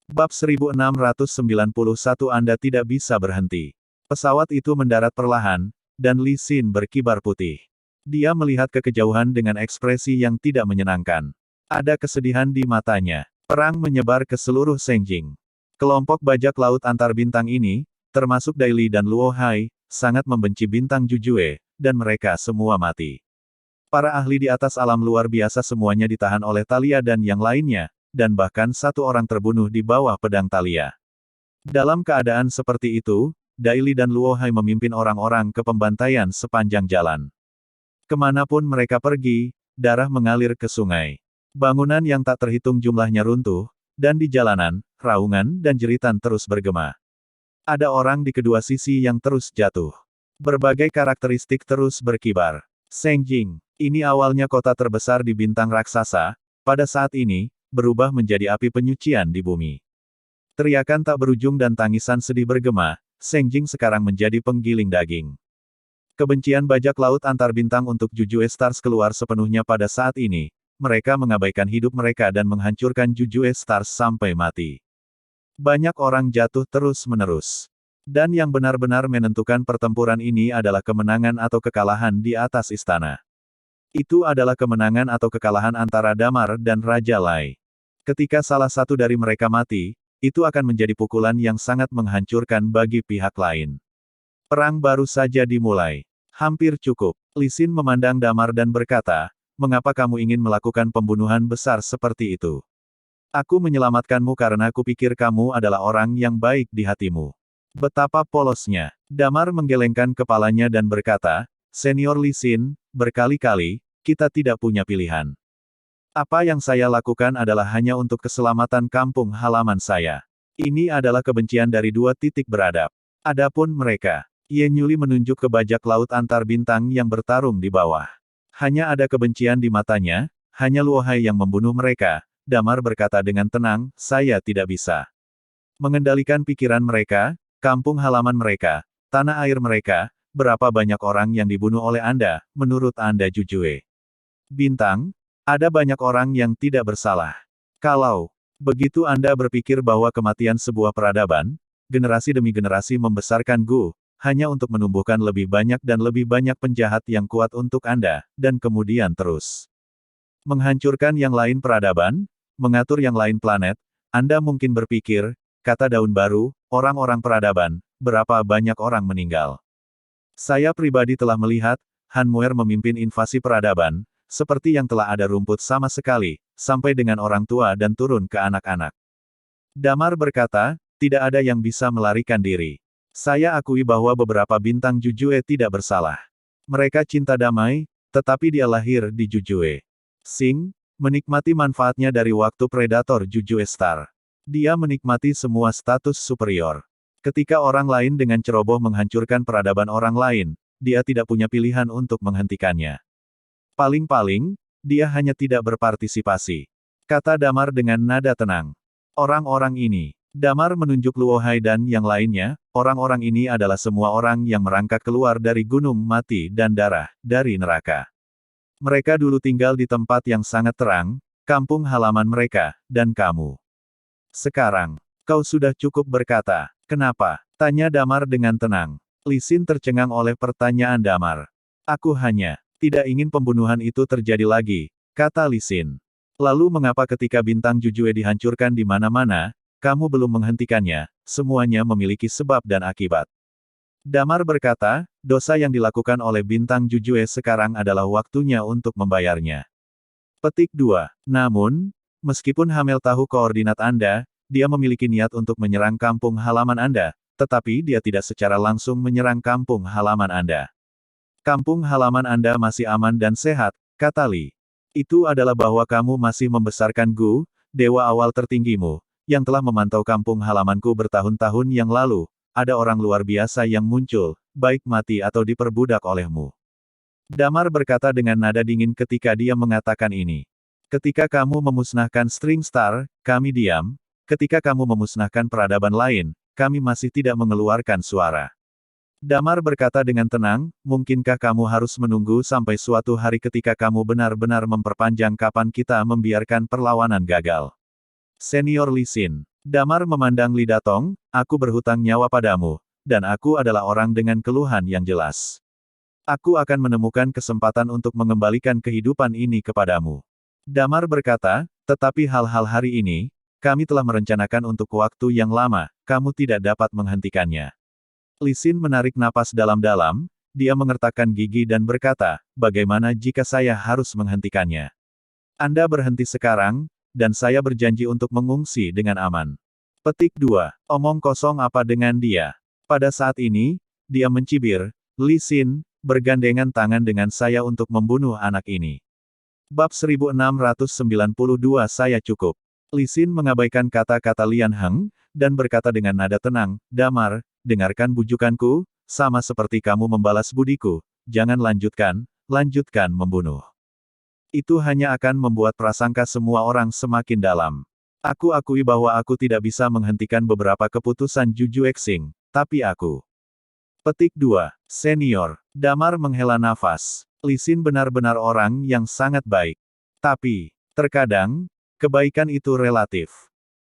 Bab 1691 Anda tidak bisa berhenti. Pesawat itu mendarat perlahan, dan Li Xin berkibar putih. Dia melihat ke kejauhan dengan ekspresi yang tidak menyenangkan. Ada kesedihan di matanya. Perang menyebar ke seluruh Sengjing. Kelompok bajak laut antar bintang ini, termasuk Dai Li dan Luo Hai, sangat membenci bintang Jujue, dan mereka semua mati. Para ahli di atas alam luar biasa semuanya ditahan oleh Thalia dan yang lainnya, dan bahkan satu orang terbunuh di bawah pedang Thalia. Dalam keadaan seperti itu, Dai Li dan Luo Hai memimpin orang-orang ke pembantaian sepanjang jalan. Kemanapun mereka pergi, darah mengalir ke sungai. Bangunan yang tak terhitung jumlahnya runtuh, dan di jalanan, raungan dan jeritan terus bergema. Ada orang di kedua sisi yang terus jatuh. Berbagai karakteristik terus berkibar. Sengjing, ini awalnya kota terbesar di bintang raksasa, pada saat ini, berubah menjadi api penyucian di bumi. Teriakan tak berujung dan tangisan sedih bergema, Sengjing sekarang menjadi penggiling daging. Kebencian bajak laut antar bintang untuk Jujue Stars keluar sepenuhnya pada saat ini. Mereka mengabaikan hidup mereka dan menghancurkan Jujue Stars sampai mati. Banyak orang jatuh terus-menerus. Dan yang benar-benar menentukan pertempuran ini adalah kemenangan atau kekalahan di atas istana. Itu adalah kemenangan atau kekalahan antara Damar dan Raja Lai. Ketika salah satu dari mereka mati, itu akan menjadi pukulan yang sangat menghancurkan bagi pihak lain. Perang baru saja dimulai. Hampir cukup. Li Xin memandang Damar dan berkata, "Mengapa kamu ingin melakukan pembunuhan besar seperti itu? Aku menyelamatkanmu karena kupikir kamu adalah orang yang baik di hatimu." Betapa polosnya. Damar menggelengkan kepalanya dan berkata, "Senior Li Xin, berkali-kali, kita tidak punya pilihan. Apa yang saya lakukan adalah hanya untuk keselamatan kampung halaman saya. Ini adalah kebencian dari dua titik beradab. Adapun mereka." Ye Nyuli menunjuk ke bajak laut antar bintang yang bertarung di bawah. Hanya ada kebencian di matanya, hanya Luo Hai yang membunuh mereka. Damar berkata dengan tenang, "Saya tidak bisa mengendalikan pikiran mereka, kampung halaman mereka, tanah air mereka, berapa banyak orang yang dibunuh oleh Anda, menurut Anda Jujue? Bintang, ada banyak orang yang tidak bersalah. Kalau begitu Anda berpikir bahwa kematian sebuah peradaban, generasi demi generasi membesarkan Gu, hanya untuk menumbuhkan lebih banyak dan lebih banyak penjahat yang kuat untuk Anda, dan kemudian terus menghancurkan yang lain peradaban, mengatur yang lain planet, Anda mungkin berpikir, kata daun baru, orang-orang peradaban, berapa banyak orang meninggal. Saya pribadi telah melihat, Han Muer memimpin invasi peradaban, seperti yang telah ada rumput sama sekali, sampai dengan orang tua dan turun ke anak-anak." Damar berkata, "Tidak ada yang bisa melarikan diri. Saya akui bahwa beberapa bintang Jujue tidak bersalah. Mereka cinta damai, tetapi dia lahir di Jujue. Xing, menikmati manfaatnya dari waktu predator Jujue Star. Dia menikmati semua status superior. Ketika orang lain dengan ceroboh menghancurkan peradaban orang lain, dia tidak punya pilihan untuk menghentikannya. Paling-paling, dia hanya tidak berpartisipasi," kata Damar dengan nada tenang. "Orang-orang ini." Damar menunjuk Luo Hai dan yang lainnya, orang-orang ini adalah semua orang yang merangkak keluar dari gunung mati dan darah, dari neraka. Mereka dulu tinggal di tempat yang sangat terang, kampung halaman mereka, dan kamu. Sekarang, kau sudah cukup berkata. "Kenapa?" tanya Damar dengan tenang. Li Xin tercengang oleh pertanyaan Damar. "Aku hanya tidak ingin pembunuhan itu terjadi lagi," kata Li Xin. "Lalu mengapa ketika bintang Jujue dihancurkan di mana-mana, kamu belum menghentikannya? Semuanya memiliki sebab dan akibat." Damar berkata, "Dosa yang dilakukan oleh bintang Jujue sekarang adalah waktunya untuk membayarnya." Petik 2. Namun, meskipun Hamel tahu koordinat Anda, dia memiliki niat untuk menyerang kampung halaman Anda, tetapi dia tidak secara langsung menyerang kampung halaman Anda. "Kampung halaman Anda masih aman dan sehat," kata Li. "Itu adalah bahwa kamu masih membesarkan Gu, dewa awal tertinggimu, yang telah memantau kampung halamanku bertahun-tahun yang lalu. Ada orang luar biasa yang muncul, baik mati atau diperbudak olehmu." Damar berkata dengan nada dingin ketika dia mengatakan ini. "Ketika kamu memusnahkan String Star, kami diam. Ketika kamu memusnahkan peradaban lain, kami masih tidak mengeluarkan suara." Damar berkata dengan tenang, "Mungkinkah kamu harus menunggu sampai suatu hari ketika kamu benar-benar memperpanjang kapan kita membiarkan perlawanan gagal?" Senior Li Xin. Damar memandang Li Datong, aku berhutang nyawa padamu, dan aku adalah orang dengan keluhan yang jelas. Aku akan menemukan kesempatan untuk mengembalikan kehidupan ini kepadamu. Damar berkata, tetapi hal-hal hari ini, kami telah merencanakan untuk waktu yang lama, kamu tidak dapat menghentikannya. Li Xin menarik napas dalam-dalam, dia mengertakkan gigi dan berkata, bagaimana jika saya harus menghentikannya? Anda berhenti sekarang, dan saya berjanji untuk mengungsi dengan aman. Petik 2. Omong kosong apa dengan dia? Pada saat ini, dia mencibir, Li Xin, bergandengan tangan dengan saya untuk membunuh anak ini. Bab 1692 saya cukup. Li Xin mengabaikan kata-kata Lian Heng, dan berkata dengan nada tenang, Damar, dengarkan bujukanku, sama seperti kamu membalas budiku, jangan lanjutkan membunuh. Itu hanya akan membuat prasangka semua orang semakin dalam. Aku akui bahwa aku tidak bisa menghentikan beberapa keputusan Juju Exing, tapi aku. Petik 2. Senior. Damar menghela nafas. Li Xin benar-benar orang yang sangat baik. Tapi, terkadang, kebaikan itu relatif.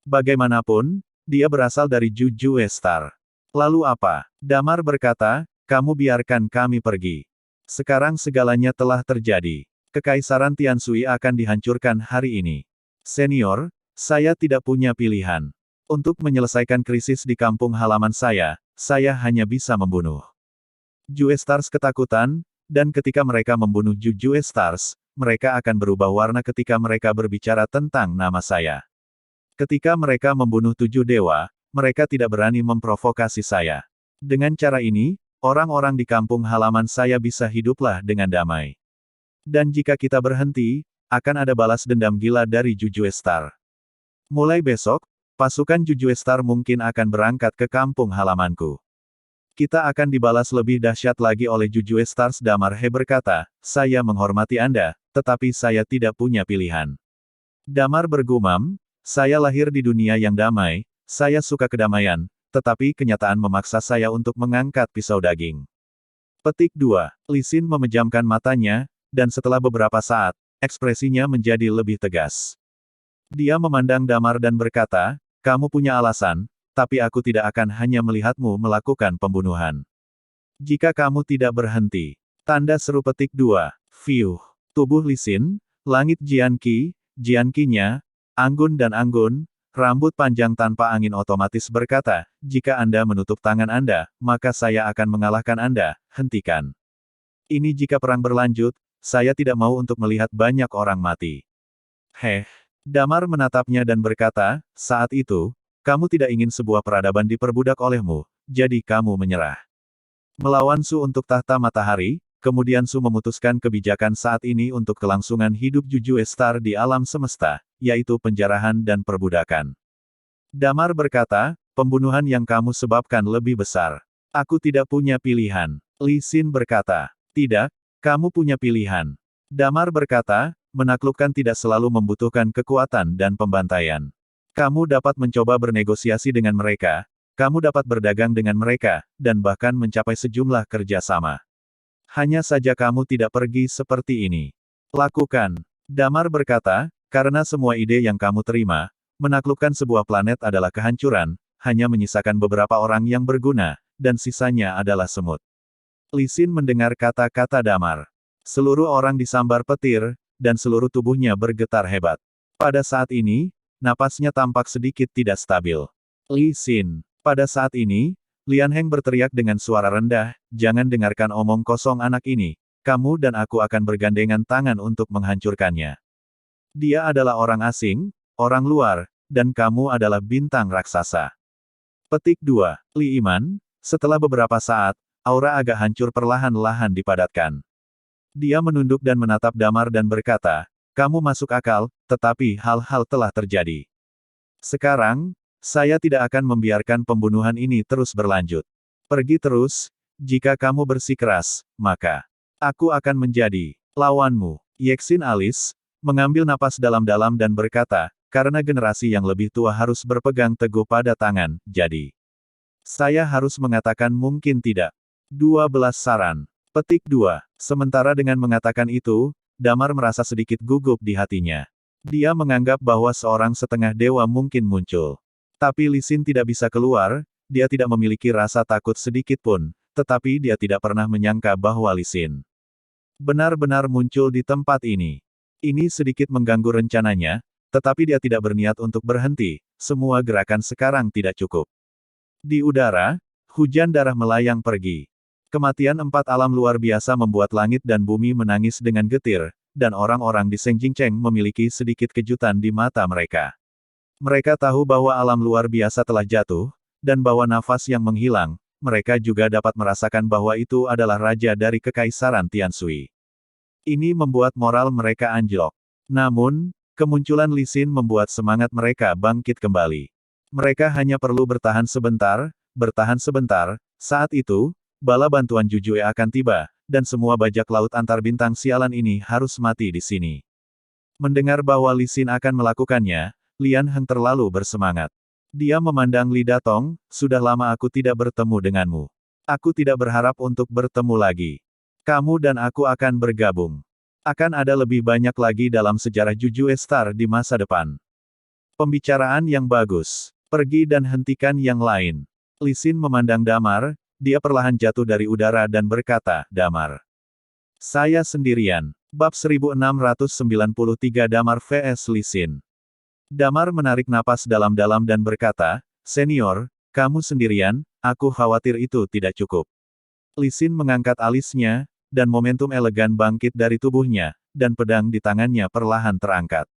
Bagaimanapun, dia berasal dari Juju Star. Lalu apa? Damar berkata, kamu biarkan kami pergi. Sekarang segalanya telah terjadi. Kekaisaran Tianshui akan dihancurkan hari ini. Senior, saya tidak punya pilihan. Untuk menyelesaikan krisis di kampung halaman saya hanya bisa membunuh. Juju Stars ketakutan, dan ketika mereka membunuh Juju Stars, mereka akan berubah warna ketika mereka berbicara tentang nama saya. Ketika mereka membunuh 7 dewa, mereka tidak berani memprovokasi saya. Dengan cara ini, orang-orang di kampung halaman saya bisa hiduplah dengan damai. Dan jika kita berhenti, akan ada balas dendam gila dari Juju Star. Mulai besok, pasukan Juju Star mungkin akan berangkat ke kampung halamanku. Kita akan dibalas lebih dahsyat lagi oleh Juju Stars. Damar He berkata, saya menghormati Anda, tetapi saya tidak punya pilihan. Damar bergumam, saya lahir di dunia yang damai, saya suka kedamaian, tetapi kenyataan memaksa saya untuk mengangkat pisau daging. Petik 2. Li Xin memejamkan matanya, dan setelah beberapa saat, ekspresinya menjadi lebih tegas. Dia memandang Damar dan berkata, kamu punya alasan, tapi aku tidak akan hanya melihatmu melakukan pembunuhan. Jika kamu tidak berhenti. Tanda seru petik 2. Fiuh. Tubuh Li Xin, langit Jianqi-nya, anggun dan anggun, rambut panjang tanpa angin otomatis berkata, jika Anda menutup tangan Anda, maka saya akan mengalahkan Anda, hentikan. Ini jika perang berlanjut, saya tidak mau untuk melihat banyak orang mati. Damar menatapnya dan berkata, saat itu, kamu tidak ingin sebuah peradaban diperbudak olehmu, jadi kamu menyerah. Melawan Su untuk tahta matahari, kemudian Su memutuskan kebijakan saat ini untuk kelangsungan hidup Juju Star di alam semesta, yaitu penjarahan dan perbudakan. Damar berkata, pembunuhan yang kamu sebabkan lebih besar. Aku tidak punya pilihan. Li Xin berkata, tidak, kamu punya pilihan. Damar berkata, menaklukkan tidak selalu membutuhkan kekuatan dan pembantaian. Kamu dapat mencoba bernegosiasi dengan mereka, kamu dapat berdagang dengan mereka, dan bahkan mencapai sejumlah kerjasama. Hanya saja kamu tidak pergi seperti ini. Lakukan. Damar berkata, karena semua ide yang kamu terima, menaklukkan sebuah planet adalah kehancuran, hanya menyisakan beberapa orang yang berguna, dan sisanya adalah semut. Li Xin mendengar kata-kata Damar. Seluruh orang disambar petir, dan seluruh tubuhnya bergetar hebat. Pada saat ini, napasnya tampak sedikit tidak stabil. Li Xin. Pada saat ini, Lian Heng berteriak dengan suara rendah, jangan dengarkan omong kosong anak ini, kamu dan aku akan bergandengan tangan untuk menghancurkannya. Dia adalah orang asing, orang luar, dan kamu adalah bintang raksasa. Petik 2. Li Iman, setelah beberapa saat, aura agak hancur perlahan-lahan dipadatkan. Dia menunduk dan menatap Damar dan berkata, kamu masuk akal, tetapi hal-hal telah terjadi. Sekarang, saya tidak akan membiarkan pembunuhan ini terus berlanjut. Pergi terus, jika kamu bersikeras, maka aku akan menjadi lawanmu. Yexin alis, mengambil napas dalam-dalam dan berkata, karena generasi yang lebih tua harus berpegang teguh pada tangan, jadi saya harus mengatakan mungkin tidak. 12 saran. Petik 2. Sementara dengan mengatakan itu, Damar merasa sedikit gugup di hatinya. Dia menganggap bahwa seorang setengah dewa mungkin muncul. Tapi Li Xin tidak bisa keluar, dia tidak memiliki rasa takut sedikit pun, tetapi dia tidak pernah menyangka bahwa Li Xin benar-benar muncul di tempat ini. Ini sedikit mengganggu rencananya, tetapi dia tidak berniat untuk berhenti, semua gerakan sekarang tidak cukup. Di udara, hujan darah melayang pergi. Kematian empat alam luar biasa membuat langit dan bumi menangis dengan getir, dan orang-orang di Sengjingcheng memiliki sedikit kejutan di mata mereka. Mereka tahu bahwa alam luar biasa telah jatuh, dan bahwa nafas yang menghilang, mereka juga dapat merasakan bahwa itu adalah raja dari Kekaisaran Tianshui. Ini membuat moral mereka anjlok. Namun, kemunculan Li Xin membuat semangat mereka bangkit kembali. Mereka hanya perlu bertahan sebentar, saat itu, bala bantuan Jujue akan tiba, dan semua bajak laut antar bintang sialan ini harus mati di sini. Mendengar bahwa Li Xin akan melakukannya, Lian Heng terlalu bersemangat. Dia memandang Li Datong, sudah lama aku tidak bertemu denganmu. Aku tidak berharap untuk bertemu lagi. Kamu dan aku akan bergabung. Akan ada lebih banyak lagi dalam sejarah Jujue Star di masa depan. Pembicaraan yang bagus. Pergi dan hentikan yang lain. Li Xin memandang Damar, dia perlahan jatuh dari udara dan berkata, Damar. Saya sendirian. Bab 1693 Damar vs Li Xin. Damar menarik napas dalam-dalam dan berkata, Senior, kamu sendirian, aku khawatir itu tidak cukup. Li Xin mengangkat alisnya, dan momentum elegan bangkit dari tubuhnya, dan pedang di tangannya perlahan terangkat.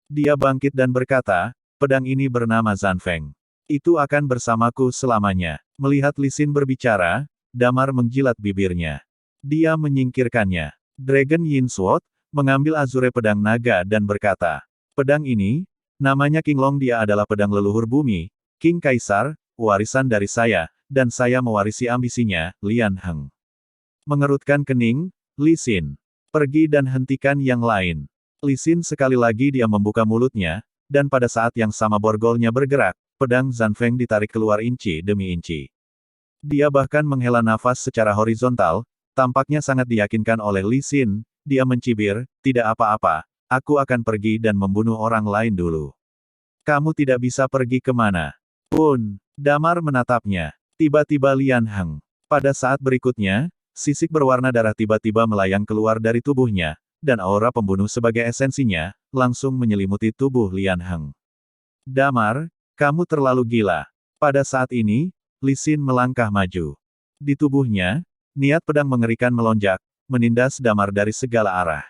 Dia bangkit dan berkata, pedang ini bernama Zanfeng. Itu akan bersamaku selamanya. Melihat Li Xin berbicara, Damar menjilat bibirnya. Dia menyingkirkannya. Dragon Yin Sword, mengambil azure pedang naga dan berkata, pedang ini, namanya King Long, dia adalah pedang leluhur bumi, King Kaisar, warisan dari saya, dan saya mewarisi ambisinya, Lian Heng. Mengerutkan kening, Li Xin. Pergi dan hentikan yang lain. Li Xin sekali lagi dia membuka mulutnya, dan pada saat yang sama borgolnya bergerak, pedang Zanfeng ditarik keluar inci demi inci. Dia bahkan menghela nafas secara horizontal, tampaknya sangat diyakinkan oleh Li Xin, dia mencibir, tidak apa-apa, aku akan pergi dan membunuh orang lain dulu. Kamu tidak bisa pergi kemana pun. Damar menatapnya. Tiba-tiba Lian Heng. Pada saat berikutnya, sisik berwarna darah tiba-tiba melayang keluar dari tubuhnya, dan aura pembunuh sebagai esensinya, langsung menyelimuti tubuh Lian Heng. Damar, kamu terlalu gila. Pada saat ini, Li Xin melangkah maju. Di tubuhnya, niat pedang mengerikan melonjak, menindas Damar dari segala arah.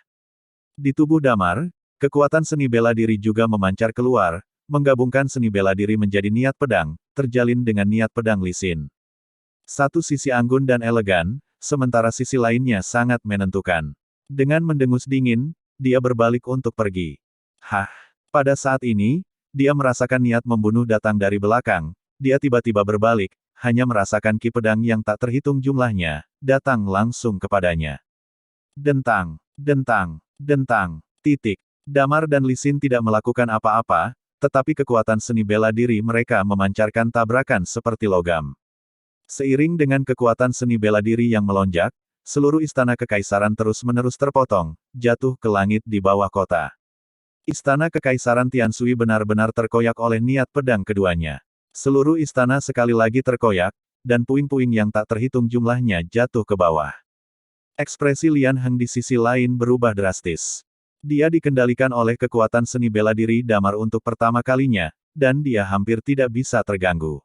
Di tubuh Damar, kekuatan seni bela diri juga memancar keluar, menggabungkan seni bela diri menjadi niat pedang, terjalin dengan niat pedang Li Xin. Satu sisi anggun dan elegan, sementara sisi lainnya sangat menentukan. Dengan mendengus dingin, dia berbalik untuk pergi. Hah! Pada saat ini, dia merasakan niat membunuh datang dari belakang, dia tiba-tiba berbalik, hanya merasakan ki pedang yang tak terhitung jumlahnya, datang langsung kepadanya. Dentang, dentang, dentang, titik. Damar dan Li Xin tidak melakukan apa-apa, tetapi kekuatan seni bela diri mereka memancarkan tabrakan seperti logam. Seiring dengan kekuatan seni bela diri yang melonjak, seluruh istana kekaisaran terus-menerus terpotong, jatuh ke langit di bawah kota. Istana Kekaisaran Tianshui benar-benar terkoyak oleh niat pedang keduanya. Seluruh istana sekali lagi terkoyak, dan puing-puing yang tak terhitung jumlahnya jatuh ke bawah. Ekspresi Lian Heng di sisi lain berubah drastis. Dia dikendalikan oleh kekuatan seni bela diri Damar untuk pertama kalinya, dan dia hampir tidak bisa terganggu.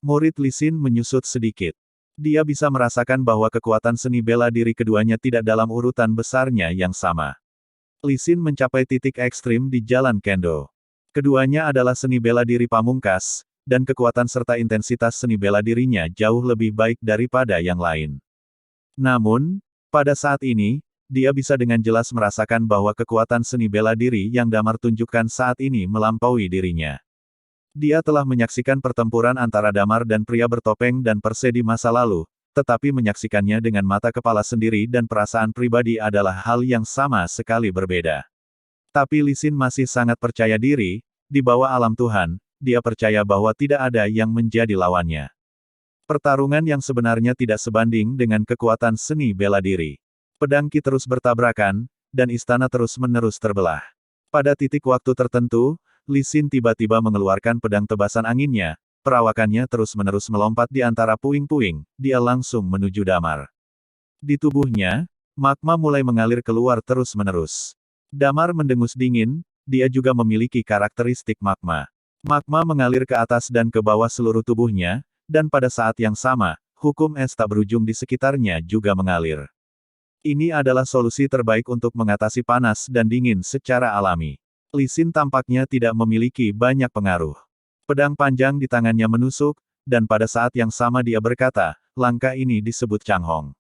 Murid Li Xin menyusut sedikit. Dia bisa merasakan bahwa kekuatan seni bela diri keduanya tidak dalam urutan besarnya yang sama. Li Xin mencapai titik ekstrim di jalan Kendo. Keduanya adalah seni bela diri pamungkas, dan kekuatan serta intensitas seni bela dirinya jauh lebih baik daripada yang lain. Namun, pada saat ini, dia bisa dengan jelas merasakan bahwa kekuatan seni bela diri yang Damar tunjukkan saat ini melampaui dirinya. Dia telah menyaksikan pertempuran antara Damar dan pria bertopeng dan Perse di masa lalu, tetapi menyaksikannya dengan mata kepala sendiri dan perasaan pribadi adalah hal yang sama sekali berbeda. Tapi Li Xin masih sangat percaya diri, di bawah alam Tuhan, dia percaya bahwa tidak ada yang menjadi lawannya. Pertarungan yang sebenarnya tidak sebanding dengan kekuatan seni bela diri. Pedang Ki terus bertabrakan, dan istana terus-menerus terbelah. Pada titik waktu tertentu, Li Xin tiba-tiba mengeluarkan pedang tebasan anginnya, perawakannya terus-menerus melompat di antara puing-puing, dia langsung menuju Damar. Di tubuhnya, magma mulai mengalir keluar terus-menerus. Damar mendengus dingin, dia juga memiliki karakteristik magma. Magma mengalir ke atas dan ke bawah seluruh tubuhnya, dan pada saat yang sama, hukum es tak berujung di sekitarnya juga mengalir. Ini adalah solusi terbaik untuk mengatasi panas dan dingin secara alami. Li Xin tampaknya tidak memiliki banyak pengaruh. Pedang panjang di tangannya menusuk, dan pada saat yang sama dia berkata, langkah ini disebut Changhong.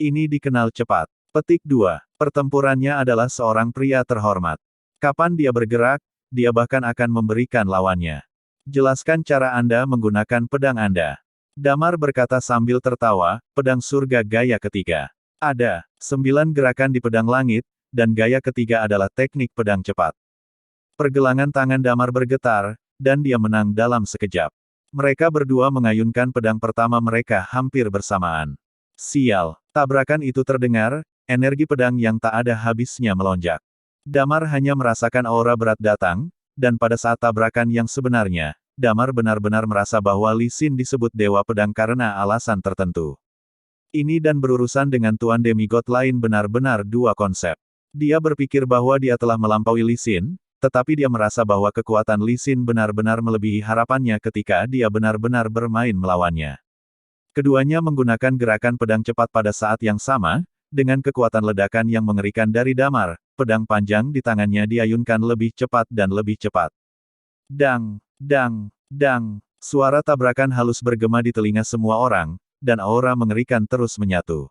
Ini dikenal cepat. Petik 2. Pertempurannya adalah seorang pria terhormat. Kapan dia bergerak, dia bahkan akan memberikan lawannya. Jelaskan cara Anda menggunakan pedang Anda. Damar berkata sambil tertawa, pedang surga gaya ketiga. Ada 9 gerakan di pedang langit, dan gaya ketiga adalah teknik pedang cepat. Pergelangan tangan Damar bergetar, dan dia menang dalam sekejap. Mereka berdua mengayunkan pedang pertama mereka hampir bersamaan. Sial, tabrakan itu terdengar, energi pedang yang tak ada habisnya melonjak. Damar hanya merasakan aura berat datang, dan pada saat tabrakan yang sebenarnya, Damar benar-benar merasa bahwa Li Xin disebut Dewa Pedang karena alasan tertentu. Ini dan berurusan dengan Tuan Demigod lain benar-benar dua konsep. Dia berpikir bahwa dia telah melampaui Li Xin, tetapi dia merasa bahwa kekuatan Li Xin benar-benar melebihi harapannya ketika dia benar-benar bermain melawannya. Keduanya menggunakan gerakan pedang cepat pada saat yang sama, dengan kekuatan ledakan yang mengerikan dari Damar, pedang panjang di tangannya diayunkan lebih cepat dan lebih cepat. Dang, dang, dang, suara tabrakan halus bergema di telinga semua orang, dan aura mengerikan terus menyatu.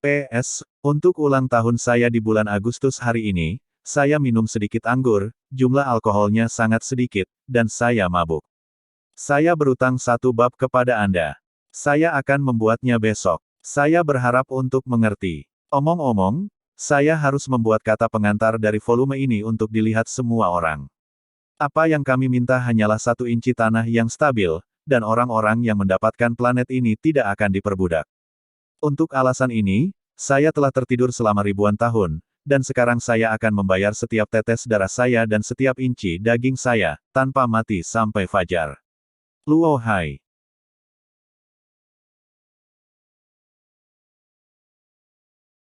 PS, untuk ulang tahun saya di bulan Agustus hari ini, saya minum sedikit anggur, jumlah alkoholnya sangat sedikit, dan saya mabuk. Saya berutang 1 bab kepada Anda. Saya akan membuatnya besok. Saya berharap untuk mengerti. Omong-omong, saya harus membuat kata pengantar dari volume ini untuk dilihat semua orang. Apa yang kami minta hanyalah 1 inci tanah yang stabil, dan orang-orang yang mendapatkan planet ini tidak akan diperbudak. Untuk alasan ini, saya telah tertidur selama ribuan tahun, dan sekarang saya akan membayar setiap tetes darah saya dan setiap inci daging saya, tanpa mati sampai fajar. Luo Hai.